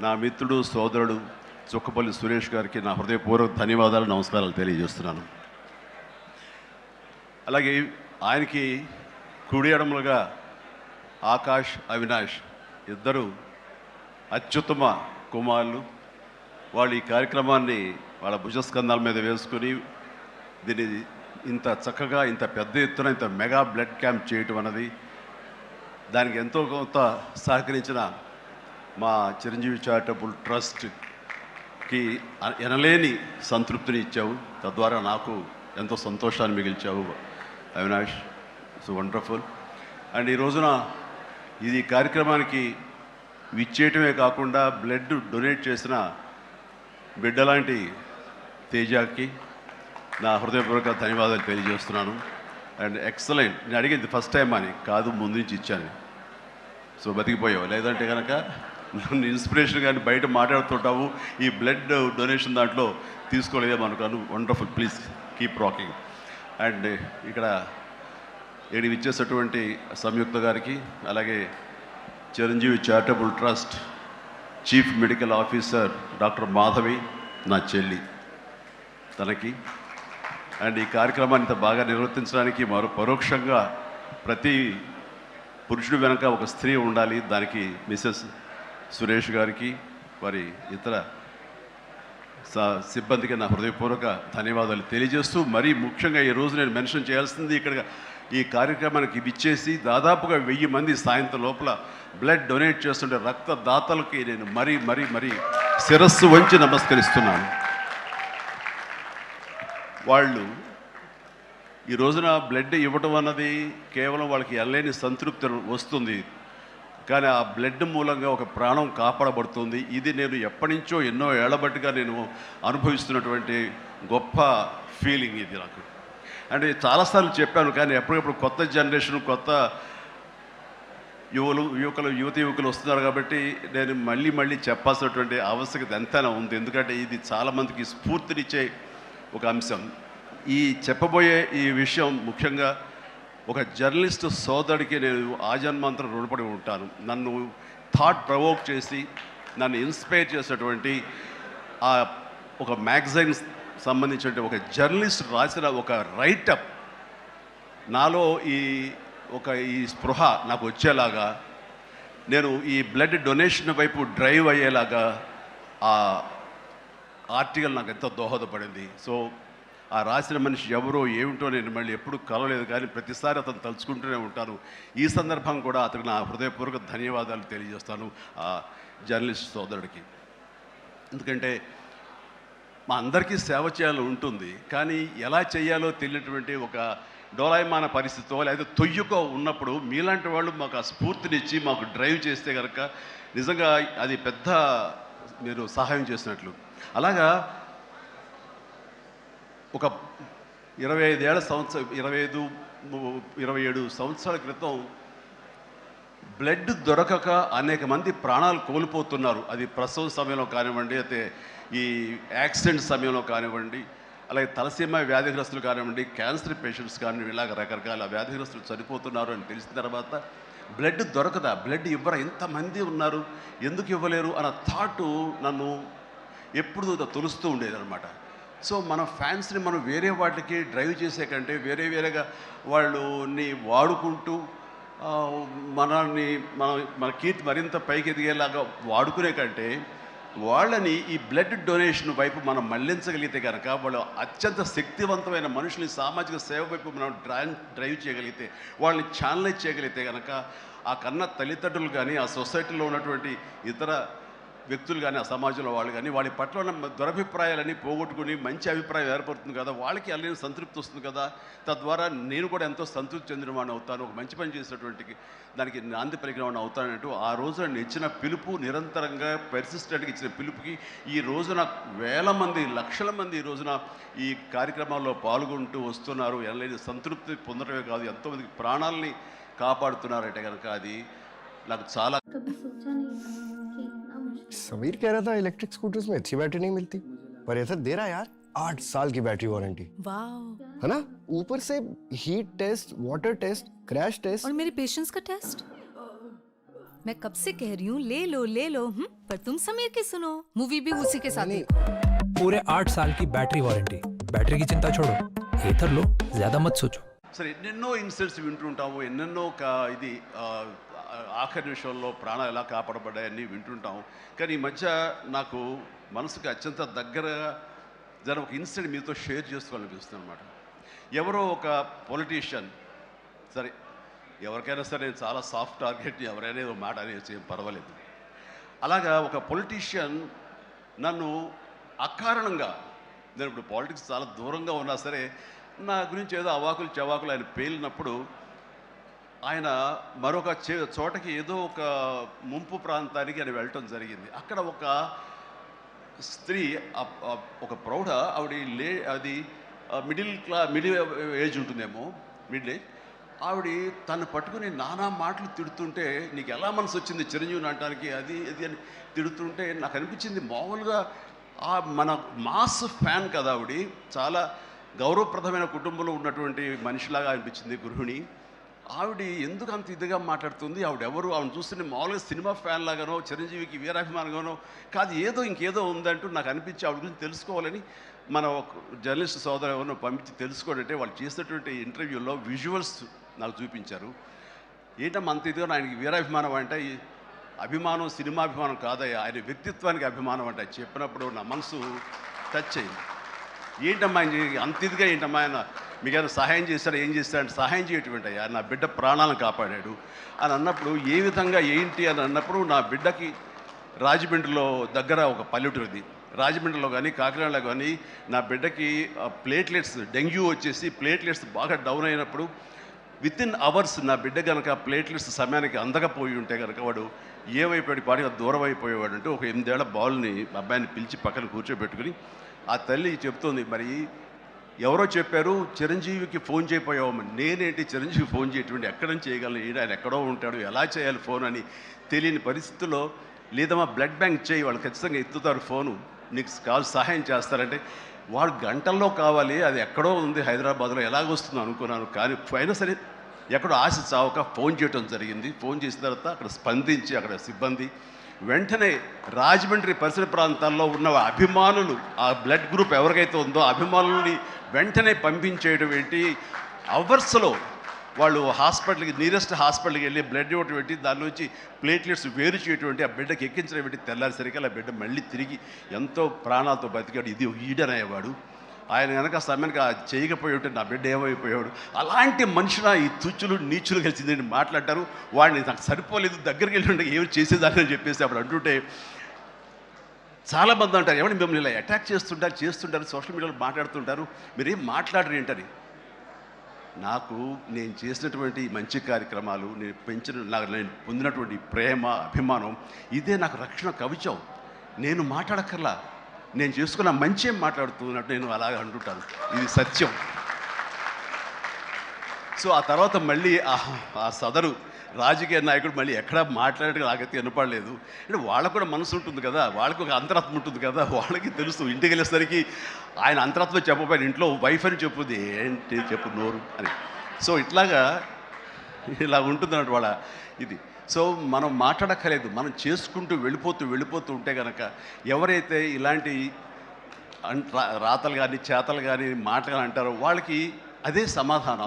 నా మిత్రుడు సోదరుడు చుక్కపల్లి సురేష్ గారికి నా హృదయపూర్వక ధన్యవాదాలు నమస్కారాలు తెలియజేస్తున్నాను. అలాగే ఆయనకి కుడి ఎడమలుగా ఆకాష్ అవినాష్ ఇద్దరు అత్యుత్తమ కుమారులు. వాళ్ళు ఈ కార్యక్రమాన్ని వాళ్ళ భుజస్కంధాల మీద వేసుకుని దీన్ని ఇంత చక్కగా ఇంత పెద్ద ఎత్తున ఇంత మెగా బ్లడ్ క్యాంప్ చేయటం అన్నది దానికి ఎంతో కొంత సహకరించిన మా చిరంజీవి చారిటబుల్ ట్రస్ట్కి ఎనలేని సంతృప్తిని ఇచ్చావు. తద్వారా నాకు ఎంతో సంతోషాన్ని మిగిల్చావు అవినాష్. It's wonderful. అండ్ ఈ రోజున ఇది కార్యక్రమానికి విచ్చేయటమే కాకుండా బ్లడ్ డొనేట్ చేసిన బిడ్డలాంటి తేజాకి నా హృదయపూర్వక ధన్యవాదాలు తెలియజేస్తున్నాను. And excellent. నేను అడిగింది ఫస్ట్ టైం అని కాదు, ముందు నుంచి ఇచ్చాను. సో బతికిపోయావు, లేదంటే కనుక నన్ను ఇన్స్పిరేషన్ కానీ బయట మాట్లాడుతుంటావు, ఈ బ్లడ్ డొనేషన్ దాంట్లో తీసుకోలేదేమో అనుకోను. Wonderful. Please keep rocking. And ఇక్కడ ఏడు ఇచ్చేసేటువంటి సంయుక్త గారికి, అలాగే Chiranjeevi charitable trust chief medical officer doctor Madhavi నా చెల్లి, తనకి, అండ్ ఈ కార్యక్రమాన్ని ఇంత బాగా నిర్వర్తించడానికి పరోక్షంగా ప్రతి పురుషుడు వెనక ఒక స్త్రీ ఉండాలి, దానికి మిసెస్ సురేష్ గారికి, వారి ఇతర సిబ్బందికి నా హృదయపూర్వక ధన్యవాదాలు తెలియజేస్తూ, మరీ ముఖ్యంగా ఈ రోజు నేను మెన్షన్ చేయాల్సింది, ఇక్కడ ఈ కార్యక్రమానికి విచ్చేసి దాదాపుగా 1000 మంది సాయంత్రం లోపల బ్లడ్ డొనేట్ చేస్తుంటే రక్తదాతలకి నేను మరీ మరీ మరీ శిరస్సు వంచి నమస్కరిస్తున్నాను. వాళ్ళు ఈ రోజున బ్లడ్ ఇవ్వటం అన్నది కేవలం వాళ్ళకి ఎనలేని సంతృప్తి వస్తుంది, కానీ ఆ బ్లడ్ మూలంగా ఒక ప్రాణం కాపాడబడుతుంది. ఇది నేను ఎప్పటి నుంచో ఎన్నో ఏళ్లబట్టిగా నేను అనుభవిస్తున్నటువంటి గొప్ప ఫీలింగ్ ఇది నాకు. అంటే చాలాసార్లు చెప్పాను, కానీ ఎప్పటికప్పుడు కొత్త జనరేషన్, కొత్త యువకులు వస్తున్నారు కాబట్టి నేను మళ్ళీ చెప్పాల్సినటువంటి ఆవశ్యకత ఎంతైనా ఉంది. ఎందుకంటే ఇది చాలామందికి స్ఫూర్తినిచ్చే ఒక అంశం. ఈ చెప్పబోయే ఈ విషయం ముఖ్యంగా ఒక జర్నలిస్టు సోదరుడికి నేను ఆజన్మాంతరం రుణపడి ఉంటాను. నన్ను థాట్ ప్రవోక్ చేసి నన్ను ఇన్స్పైర్ చేసేటువంటి ఆ ఒక మ్యాగజైన్ సంబంధించిన ఒక జర్నలిస్ట్ రాసిన ఒక రైటప్ నాలో ఈ స్పృహ నాకు వచ్చేలాగా, నేను ఈ బ్లడ్ డొనేషన్ వైపు డ్రైవ్ అయ్యేలాగా ఆ ఆర్టికల్ నాకు ఎంతో దోహదపడింది. సో ఆ రాసిన మనిషి ఎవరో ఏమిటో నేను మళ్ళీ ఎప్పుడు కలవలేదు, కానీ ప్రతిసారి అతను తలుచుకుంటూనే ఉంటాను. ఈ సందర్భం కూడా అతనికి నా హృదయపూర్వక ధన్యవాదాలు తెలియజేస్తాను ఆ జర్నలిస్ట్ సోదరుడికి. ఎందుకంటే మా అందరికీ సేవ చేయాలని ఉంటుంది, కానీ ఎలా చేయాలో తెలియనటువంటి ఒక డోలాయమాన పరిస్థితితో లేదా తొయ్యుకో ఉన్నప్పుడు మీలాంటి వాళ్ళు మాకు ఆ స్ఫూర్తినిచ్చి మాకు డ్రైవ్ చేస్తే కనుక నిజంగా అది పెద్ద మీరు సహాయం చేసినట్లు. అలాగా ఒక 27 సంవత్సరాల క్రితం బ్లడ్ దొరకక అనేక మంది ప్రాణాలు కోల్పోతున్నారు. అది ప్రసవ సమయంలో కానివ్వండి, అయితే ఈ యాక్సిడెంట్ సమయంలో కానివ్వండి, అలాగే తలసీమ వ్యాధిగ్రస్తులు కానివ్వండి, క్యాన్సర్ పేషెంట్స్ కానివ్వండి, ఇలాగ రకరకాల వ్యాధిగ్రస్తులు చనిపోతున్నారు అని తెలిసిన తర్వాత బ్లడ్ దొరకదా, బ్లడ్ ఇవ్వరా, ఎంతమంది ఉన్నారు, ఎందుకు ఇవ్వలేరు అన్న థాటు నన్ను ఎప్పుడు తొలుస్తూ ఉండేదన్నమాట. సో మన ఫ్యాన్స్ని మనం వేరే వాటికి డ్రైవ్ చేసే కంటే వేరేగా వాళ్ళని వాడుకుంటూ మన కీర్తి మరింత పైకి ఎదిగేలాగా వాడుకునే కంటే వాళ్ళని ఈ బ్లడ్ డొనేషన్ వైపు మనం మళ్లించగలిగితే కనుక, వాళ్ళు అత్యంత శక్తివంతమైన మనుషుల్ని సామాజిక సేవ వైపు మనం డ్రైవ్ చేయగలిగితే, వాళ్ళని ఛానలైజ్ చేయగలిగితే కనుక ఆ కన్న తల్లిదండ్రులు కానీ, ఆ సొసైటీలో ఉన్నటువంటి ఇతర వ్యక్తులు కానీ, ఆ సమాజంలో వాళ్ళు కానీ వాళ్ళ పట్ల ఉన్న దురభిప్రాయాలన్నీ పోగొట్టుకుని మంచి అభిప్రాయం ఏర్పడుతుంది కదా, వాళ్ళకి అల్లని సంతృప్తి వస్తుంది కదా, తద్వారా నేను కూడా ఎంతో సంతృప్తి చెందిన వాడిని అవుతాను, ఒక మంచి పని చేసినటువంటి దానికి నాంది పలికిన వాడిని అవుతానంటూ ఆ రోజు నన్ను ఇచ్చిన పిలుపు, నిరంతరంగా పెర్సిస్టెంట్గా ఇచ్చిన పిలుపుకి ఈ రోజున వేల మంది, లక్షల మంది ఈ రోజున ఈ కార్యక్రమాల్లో పాల్గొంటూ వస్తున్నారు. ఎనలేని సంతృప్తి పొందడమే కాదు, ఎంతోమందికి ప్రాణాలని కాపాడుతున్నారంటే కనుక అది నాకు చాలా. समीर कह रहा था इलेक्ट्रिक स्कूटर्स में अच्छी बैटरी नहीं मिलती, पर ऐसा दे रहा यार 8 साल की बैटरी वारंटी। वाओ, है ना, ऊपर से heat test, water test, crash test और मेरी पेशेंस का टेस्ट। मैं कब से कह रही हूँ ले लो पर तुम समीर की सुनो। मूवी भी उसी के साथ नहीं, देखो। पूरे 8 साल की बैटरी वारंटी। बैटरी की चिंता छोड़ो, एथर लो, ज्यादा मत सोचो। సరే ఎన్నెన్నో ఇన్సిడెంట్స్ వింటుంటాము, ఎన్నెన్నో ఇది ఆఖరి నిమిషంలో ప్రాణాలు ఎలా కాపాడబడ్డాయని వింటుంటాము. కానీ ఈ మధ్య నాకు మనసుకు అత్యంత దగ్గరగా జరిగిన ఒక ఇన్సిడెంట్ మీతో షేర్ చేసుకోవాలనిపిస్తుంది అనమాట. ఎవరో ఒక పొలిటీషియన్, సరే ఎవరికైనా సరే నేను చాలా సాఫ్ట్ టార్గెట్, ఎవరైనా ఏదో మాట అనేసి ఏం పర్వాలేదు. అలాగా ఒక పొలిటీషియన్ నన్ను అకారణంగా, నేను ఇప్పుడు పాలిటిక్స్ చాలా దూరంగా ఉన్నా సరే నా గురించి ఏదో అవాకులు చవాకులు ఆయన పేలినప్పుడు ఆయన మరొక చోటకి ఏదో ఒక ముంపు ప్రాంతానికి ఆయన వెళ్ళటం జరిగింది. అక్కడ ఒక స్త్రీ, ఒక ప్రౌఢ ఆవిడ అది మిడిల్ ఏజ్ ఉంటుందేమో, మిడిల్ ఏజ్ ఆవిడ తను పట్టుకుని నానా మాటలు తిడుతుంటే, నీకు ఎలా మనసు వచ్చింది చిరంజీవిని అనడానికి, అది అది అని తిడుతుంటే నాకు అనిపించింది మామూలుగా మన మాస్ ఫ్యాన్ కదా ఆవిడ, చాలా గౌరవప్రదమైన కుటుంబంలో ఉన్నటువంటి మనిషిలాగా అనిపించింది గృహిణి. ఆవిడ ఎందుకు అంత ఇదిగా మాట్లాడుతుంది, ఆవిడెవరు, ఆవిడ చూస్తుంటే మామూలుగా సినిమా ఫ్యాన్ లాగానో చిరంజీవికి వీరాభిమానంగానో కాదు, ఏదో ఇంకేదో ఉందంటూ నాకు అనిపించి ఆవిడ గురించి తెలుసుకోవాలని మన జర్నలిస్ట్ సోదరు ఎవరినో పంపించి తెలుసుకోవాలంటే వాళ్ళు చేసినటువంటి ఇంటర్వ్యూలో విజువల్స్ నాకు చూపించారు. ఏంటమ్మా అంత ఇదిగా, ఆయనకి వీరాభిమానం అంటే అభిమానం సినిమాభిమానం కాదయ్యా, ఆయన వ్యక్తిత్వానికి అభిమానం అంటే చెప్పినప్పుడు నా మనసు టచ్ అయింది. ఏంటమ్మా అంత ఇదిగా, ఏంటమ్మా ఆయన మీకు ఏమైనా సహాయం చేశాడు, ఏం చేశాడంటే సహాయం చేయటువంటి అయ్యా, నా బిడ్డ ప్రాణాలను కాపాడాడు అని అన్నప్పుడు, ఏ విధంగా ఏంటి అని అన్నప్పుడు, నా బిడ్డకి రాజమండ్రిలో దగ్గర ఒక పల్లెటూరిది, రాజమండ్రిలో కానీ కాకినాడలో కానీ నా బిడ్డకి ప్లేట్లెట్స్, డెంగ్యూ వచ్చేసి ప్లేట్లెట్స్ బాగా డౌన్ అయినప్పుడు వితిన్ అవర్స్ నా బిడ్డ కనుక ప్లేట్లెట్స్ సమయానికి అందకపోయి ఉంటే కనుక వాడు ఏమైపోయాడు, పాటిగా దూరం అయిపోయేవాడు. అంటే ఒక 8 ఏళ్ల బాలుని అబ్బాయిని పిలిచి పక్కన కూర్చోబెట్టుకుని ఆ తల్లి చెప్తోంది, మరి ఎవరో చెప్పారు చిరంజీవికి ఫోన్ చేయపోయావమ్మని. నేనేంటి చిరంజీవి ఫోన్ చేయటువంటి, ఎక్కడ నుంచి చేయగలను, ఆయన ఎక్కడో ఉంటాడు, ఎలా చేయాలి ఫోన్ అని తెలియని పరిస్థితుల్లో, లేదమ్మా బ్లడ్ బ్యాంక్ చేయి, వాళ్ళు ఖచ్చితంగా ఎత్తుతారు ఫోను, నీకు కావాలి సహాయం చేస్తారంటే, వాడు గంటల్లో కావాలి, అది ఎక్కడో ఉంది హైదరాబాద్లో, ఎలాగొస్తుందో అనుకున్నాను. కానీ అయినా సరే ఎక్కడో ఆశ చావక ఫోన్ చేయడం జరిగింది. ఫోన్ చేసిన తర్వాత అక్కడ స్పందించి అక్కడ సిబ్బంది వెంటనే రాజమండ్రి పరిసర ప్రాంతాల్లో ఉన్న అభిమానులు, ఆ బ్లడ్ గ్రూప్ ఎవరికైతే ఉందో అభిమానుల్ని వెంటనే పంపించేయడం ఏంటి, అవర్స్లో వాళ్ళు హాస్పిటల్కి, నియరెస్ట్ హాస్పిటల్కి వెళ్ళి బ్లడ్ ఇవ్వటం ఏంటి, దాని నుంచి ప్లేట్లెట్స్ వేరు చేయటువంటి, ఆ బిడ్డకి ఎక్కించడం ఏంటి, తెల్లారిసరికి ఆ బిడ్డ మళ్ళీ తిరిగి ఎంతో ప్రాణాలతో బతికాడు. ఇది ఈడనయ్యేవాడు. ఆయన కనుక సమయానికి చేయకపోయి ఉంటే నా బిడ్డ ఏమైపోయాడు. అలాంటి మనుషుల ఈ తుచ్చులు నీచులు కలిసిందని మాట్లాడతారు. వాడిని నాకు సరిపోలేదు, దగ్గరికి వెళ్ళి ఉంటే ఏమి చేసేదాన్ని అని చెప్పేసి అప్పుడు అంటుంటే చాలామంది అంటారు, ఏమని మిమ్మల్ని ఇలా అటాక్ చేస్తుంటారు సోషల్ మీడియాలో మాట్లాడుతుంటారు, మీరేం మాట్లాడరు ఏంటని. నాకు నేను చేసినటువంటి మంచి కార్యక్రమాలు, నేను పొందినటువంటి ప్రేమ అభిమానం, ఇదే నాకు రక్షణ కవచం. నేను మాట్లాడక్కర్లా, నేను చేసుకున్న మంచి మాట్లాడుతున్నట్టు నేను అలాగ అంటుంటాను, ఇది సత్యం. సో ఆ తర్వాత మళ్ళీ ఆ సదరు రాజకీయ నాయకుడు మళ్ళీ ఎక్కడా మాట్లాడేది నాకైతే వినపడలేదు. అంటే వాళ్ళకు కూడా మనసు ఉంటుంది కదా, వాళ్ళకి ఒక అంతరాత్మ ఉంటుంది కదా, వాళ్ళకి తెలుసు. ఇంటికి వెళ్ళేసరికి ఆయన అంతరాత్మ చెప్పబోయిన ఇంట్లో వైఫ్ అని చెప్పుద్ది, ఏంటి చెప్పు నోరు అని. సో ఇలా ఉంటుంది అన్నట్టు వాళ్ళ ఇది. సో మనం మాట్లాడక్కర్లేదు, మనం చేసుకుంటూ వెళ్ళిపోతూ ఉంటే కనుక ఎవరైతే ఇలాంటి రాతలు కానీ చేతలు కానీ మాటలు అంటారో వాళ్ళకి అదే సమాధానం.